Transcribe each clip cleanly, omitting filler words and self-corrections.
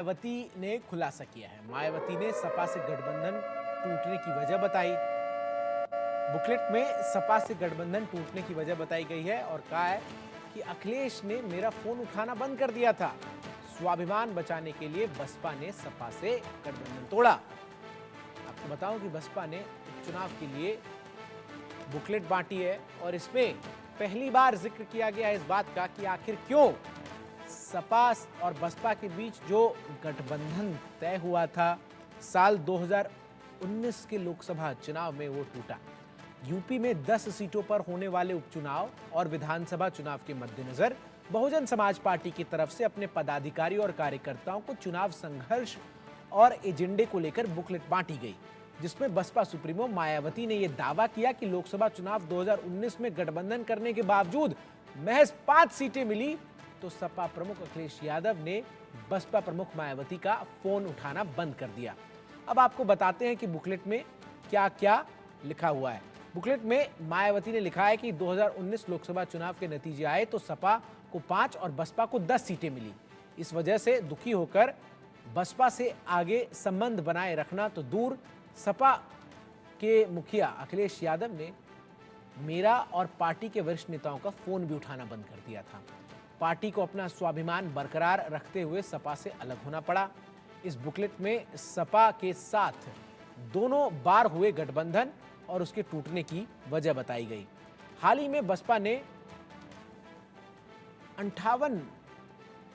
मायावती ने खुलासा किया है। मायावती ने सपा से गठबंधन टूटने की वजह बताई। बुकलेट में सपा से गठबंधन टूटने की वजह बताई गई है और कहा है कि अखिलेश ने मेरा फोन उठाना बंद कर दिया था। स्वाभिमान बचाने के लिए बसपा ने सपा से गठबंधन तोड़ा। आपको बताऊं कि बसपा ने उपचुनाव के लिए बुकलेट बांटी है और इसमें पहली बार जिक्र किया गया है इस बात का कि आखिर क्यों सपा और बसपा के बीच जो गठबंधन तय हुआ था साल 2019 के लोकसभा चुनाव में वो टूटा। यूपी में 10 सीटों पर होने वाले उपचुनाव और विधानसभा चुनाव के मद्देनजर बहुजन समाज पार्टी की तरफ से अपने पदाधिकारी और कार्यकर्ताओं को चुनाव संघर्ष और एजेंडे को लेकर बुकलेट बांटी गई, जिसमें बसपा सुप्रीमो मायावती ने यह दावा किया कि लोकसभा चुनाव 2019 में गठबंधन करने के बावजूद महज 5 सीटें मिली तो सपा प्रमुख अखिलेश यादव ने बसपा प्रमुख मायावती का फोन उठाना बंद कर दिया। अब आपको बताते हैं कि बुकलेट में क्या क्या लिखा हुआ है। बुकलेट में मायावती ने लिखा है कि 2019 लोकसभा चुनाव के नतीजे आए तो सपा को 5 और बसपा को 10 सीटें मिली। इस वजह से दुखी होकर बसपा से आगे संबंध बनाए रखना तो दूर, सपा के मुखिया अखिलेश यादव ने मेरा और पार्टी के वरिष्ठ नेताओं का फोन भी उठाना बंद कर दिया था। पार्टी को अपना स्वाभिमान बरकरार रखते हुए सपा से अलग होना पड़ा। इस बुकलेट में सपा के साथ दोनों बार हुए गठबंधन और उसके टूटने की वजह बताई गई। हाल ही में बसपा ने 58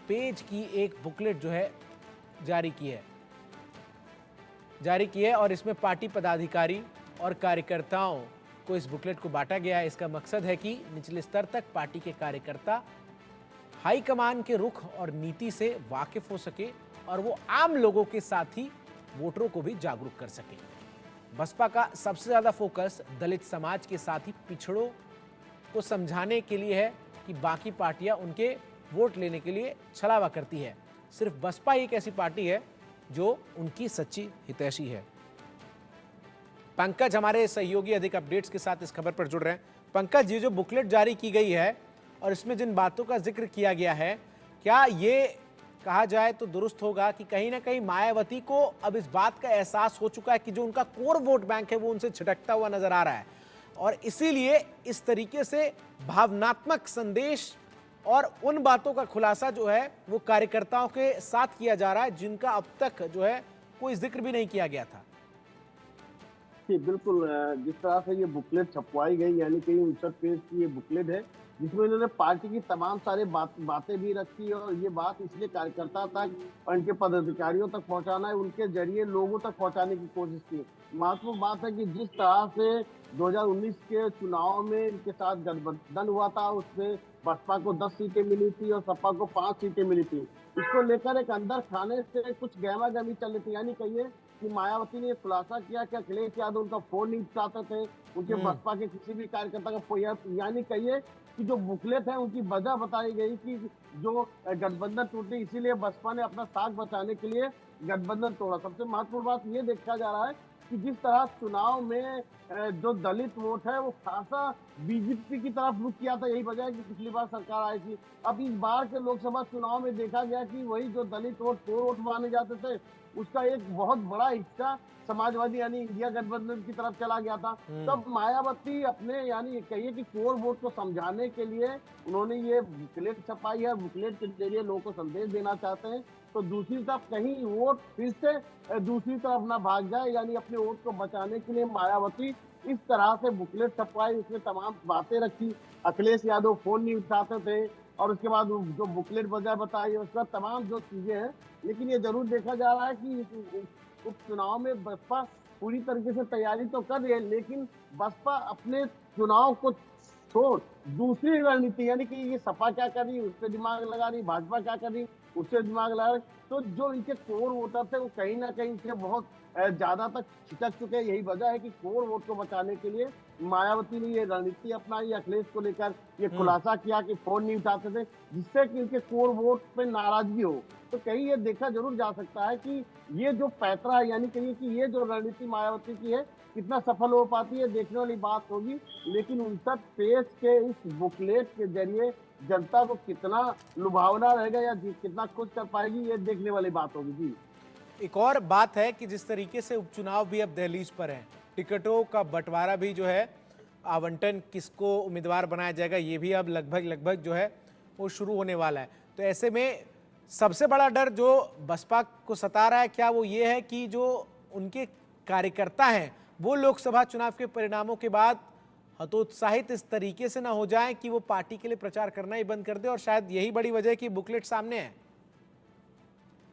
पेज की एक बुकलेट जो है जारी की है और इसमें पार्टी पदाधिकारी और कार्यकर्ताओं को इस बुकलेट को बांटा गया है। इसका मकसद है कि निचले स्तर तक पार्टी के कार्यकर्ता हाईकमान के रुख और नीति से वाकिफ हो सके और वो आम लोगों के साथ ही वोटरों को भी जागरूक कर सके। बसपा का सबसे ज्यादा फोकस दलित समाज के साथ ही पिछड़ों को समझाने के लिए है कि बाकी पार्टियां उनके वोट लेने के लिए छलावा करती है। सिर्फ बसपा एक ऐसी पार्टी है जो उनकी सच्ची हितैषी है। पंकज हमारे सहयोगी अधिक अपडेट्स के साथ इस खबर पर जुड़ रहे हैं। पंकज, ये जो बुकलेट जारी की गई है और इसमें जिन बातों का जिक्र किया गया है, क्या ये कहा जाए तो दुरुस्त होगा कि कहीं ना कहीं मायावती को अब इस बात का एहसास हो चुका है कि जो उनका कोर वोट बैंक है वो उनसे छिटकता हुआ नजर आ रहा है और इसीलिए इस तरीके से भावनात्मक संदेश और उन बातों का खुलासा जो है वो कार्यकर्ताओं के साथ किया जा रहा है जिनका अब तक जो है कोई जिक्र भी नहीं किया गया था? जी, बिल्कुल। जिस तरह से ये बुकलेट छपवाई गई, यानी कि 59 पेज की ये बुकलेट है, जिसमें इन्होंने पार्टी की तमाम सारे बातें भी रखी और ये बात इसलिए कार्यकर्ता तक और इनके पदाधिकारियों तक पहुंचाना है, उनके जरिए लोगों तक पहुंचाने की कोशिश की। महत्वपूर्ण बात है कि जिस तरह से 2019 के चुनाव में इनके साथ गठबंधन हुआ था, उसमें बसपा को 10 सीटें मिली थी और सपा को 5 सीटें मिली थी। इसको लेकर एक अंदर खाने से कुछ गहमा-गहमी चल रही थी, यानी कहिए कि मायावती ने खुलासा किया कि अखिलेश यादव उनका फोन नहीं उठाते थे, उनके बसपा के किसी भी कार्यकर्ता का फोन, यानी कहिए कि जो बुकलेट है उनकी वजह बताई गई कि जो गठबंधन टूटी इसीलिए बसपा ने अपना साख बचाने के लिए गठबंधन तोड़ा। सबसे महत्वपूर्ण बात ये देखा जा रहा है कि जिस तरह चुनाव में जो दलित वोट है वो खासा बीजेपी की तरफ रुख किया था, यही वजह है कि पिछली बार सरकार आई थी। अब इस बार के लोकसभा चुनाव में देखा गया कि वही जो दलित वोट कोर वोट माने जाते थे, उसका एक बहुत बड़ा हिस्सा समाजवादी यानी इंडिया गठबंधन की तरफ चला गया था। तब मायावती अपने यानी कहिए कि कोर वोट को समझाने के लिए उन्होंने ये बुकलेट छपाई है। बुकलेट के जरिए लोगों को संदेश देना चाहते हैं तो दूसरी तरफ कहीं वोट फिर से दूसरी तरफ ना भाग जाए, यानी अपने वोट को बचाने के लिए मायावती इस तरह से बुकलेट छपवाई, उसमें तमाम बातें रखी। अखिलेश यादव फोन नहीं उठाते थे और उसके बाद जो बुकलेट वजह बताई, उसका तमाम जो चीजें हैं। लेकिन ये जरूर देखा जा रहा है कि इस उपचुनाव में बसपा पूरी तरीके से तैयारी तो कर रही है, लेकिन बसपा अपने चुनाव को छोड़ दूसरी रणनीति, यानी कि ये सपा क्या कर रही है उस पर दिमाग लगा रही, भाजपा क्या कर रही उससे दिमाग लगा रही। तो जो इनके कोर वोटर थे वो कहीं ना कहीं से बहुत ज्यादा तक छिटक चुके हैं। यही वजह है कि कोर वोट को बचाने के लिए मायावती ने ये रणनीति अपनाई, अखिलेश को लेकर ये खुलासा किया कि फोन नहीं उठाते थे, जिससे कि इनके कोर वोट पे नाराजगी हो। तो कहीं ये देखा जरूर जा सकता है कि ये जो पैतरा है, यानी कहिए कि ये जो रणनीति मायावती की है कितना सफल हो पाती है, देखने वाली बात होगी। लेकिन 59 पेज के इस बुकलेट के जरिए जनता को कितना लुभावना रहेगा या कितना खुश कर पाएगी, ये देखने वाली बात होगी जी। एक और बात है कि जिस तरीके से उपचुनाव भी अब दहलीज पर है, टिकटों का बंटवारा भी जो है, आवंटन किसको उम्मीदवार बनाया जाएगा, ये भी अब लगभग जो है वो शुरू होने वाला है। तो ऐसे में सबसे बड़ा डर जो बसपा को सता रहा है, क्या वो ये है कि जो उनके कार्यकर्ता हैं वो लोकसभा चुनाव के परिणामों के बाद हतोत्साहित इस तरीके से ना हो जाएं कि वो पार्टी के लिए प्रचार करना ही बंद कर दे, और शायद यही बड़ी वजह है कि बुकलेट सामने है।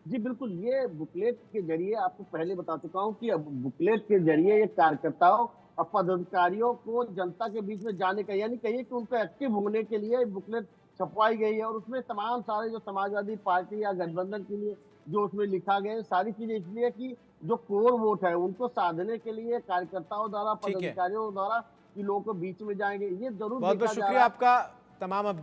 जी बिल्कुल, ये बुकलेट के जरिए आपको पहले बता चुका हूँ कि अब बुकलेट के जरिए ये कार्यकर्ताओं और पदाधिकारियों को जनता के बीच में जाने का, यानी कहिए कि उनको एक्टिव होने के लिए बुकलेट छपवाई गई है। और उसमें तमाम सारे जो समाजवादी पार्टी या गठबंधन के लिए जो उसमें लिखा गया है, सारी चीजें इसलिए कि जो कोर वोट है उनको साधने के लिए कार्यकर्ताओं द्वारा, ठीक है, पदाधिकारियों द्वारा कि लोगों के बीच में जाएंगे, ये जरूर बहुत देखा बहुत जा शुक्रिया रहा है। आपका तमाम अपडेट